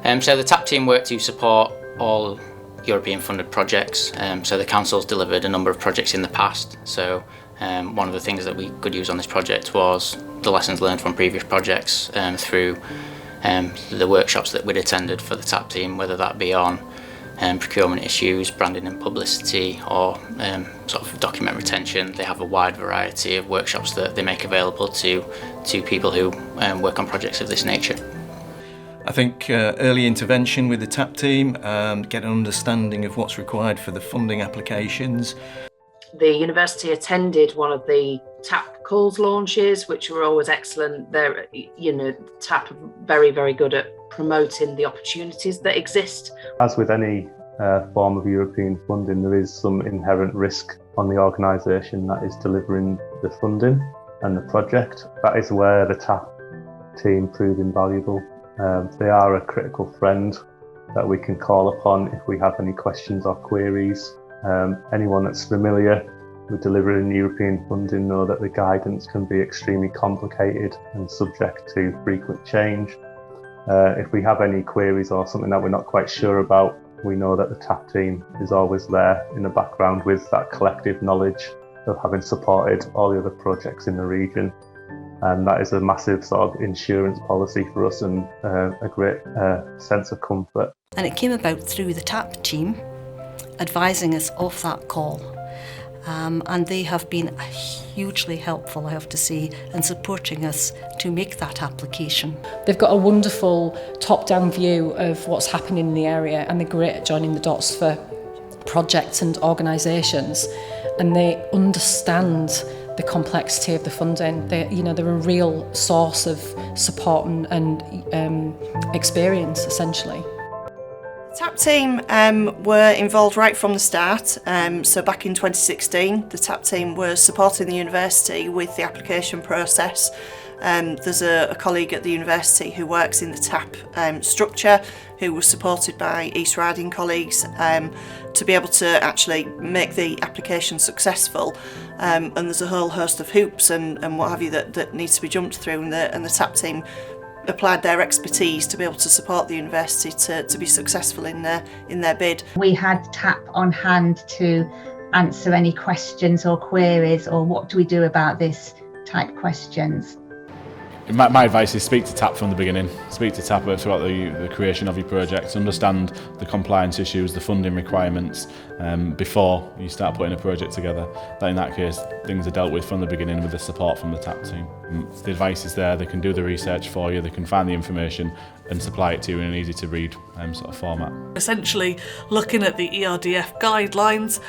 So the TAP team work to support all European funded projects. So the council's delivered a number of projects in the past. So one of the things that we could use on this project was the lessons learned from previous projects through the workshops that we'd attended for the TAP team, whether that be on procurement issues, branding and publicity, or sort of document retention. They have a wide variety of workshops that they make available to people who work on projects of this nature. I think early intervention with the TAP team, get an understanding of what's required for the funding applications. The university attended one of the TAP calls launches, which were always excellent. They're, TAP are very, very good at promoting the opportunities that exist. As with any form of European funding, there is some inherent risk on the organisation that is delivering the funding and the project. That is where the TAP team proved invaluable. They are a critical friend that we can call upon if we have any questions or queries. Anyone that's familiar with delivering European funding know that the guidance can be extremely complicated and subject to frequent change. If we have any queries or something that we're not quite sure about, we know that the TAP team is always there in the background with that collective knowledge of having supported all the other projects in the region. And that is a massive sort of insurance policy for us and a great sense of comfort. And it came about through the TAP team advising us of that call. And they have been hugely helpful, I have to say, in supporting us to make that application. They've got a wonderful top-down view of what's happening in the area, and they're great at joining the dots for projects and organisations, and they understand the complexity of the funding. They're a real source of support and experience, essentially. The TAP team were involved right from the start. So back in 2016, the TAP team was supporting the university with the application process. There's a colleague at the university who works in the TAP structure, who was supported by East Riding colleagues to be able to actually make the application successful. And there's a whole host of hoops and what have you that needs to be jumped through, and the TAP team applied their expertise to be able to support the university to be successful in their bid. We had TAP on hand to answer any questions or queries, or what do we do about this type questions. My advice is speak to TAP from the beginning. Speak to TAP throughout the creation of your project. Understand the compliance issues, the funding requirements before you start putting a project together. That in that case, things are dealt with from the beginning with the support from the TAP team. The advice is there. They can do the research for you. They can find the information and supply it to you in an easy to read sort of format. Essentially, looking at the ERDF guidelines,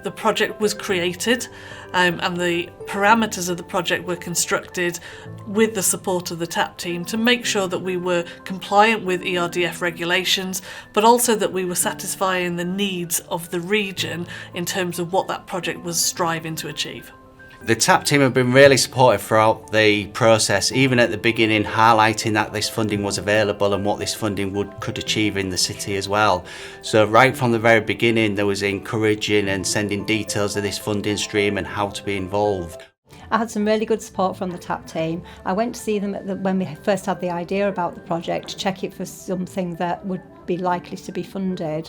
the project was created and the parameters of the project were constructed with the support of the TAP team to make sure that we were compliant with ERDF regulations, but also that we were satisfying the needs of the region in terms of what that project was striving to achieve. The TAP team have been really supportive throughout the process, even at the beginning, highlighting that this funding was available and what this funding could achieve in the city as well. So right from the very beginning, there was encouraging and sending details of this funding stream and how to be involved. I had some really good support from the TAP team. I went to see them when we first had the idea about the project, to check it for something that would be likely to be funded.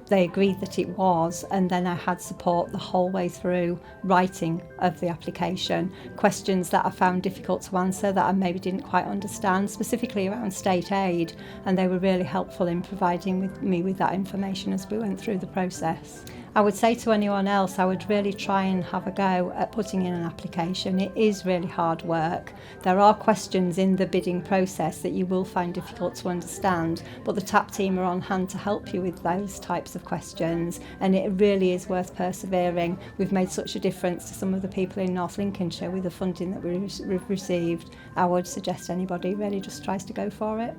They agreed that it was, and then I had support the whole way through writing of the application. Questions that I found difficult to answer, that I maybe didn't quite understand, specifically around state aid, and they were really helpful in providing me with that information as we went through the process. I would say to anyone else, I would really try and have a go at putting in an application. It is really hard work. There are questions in the bidding process that you will find difficult to understand, but the TAP team are on hand to help you with those types of questions, and it really is worth persevering. We've made such a difference to some of the people in North Lincolnshire with the funding that we've received. I would suggest anybody really just tries to go for it.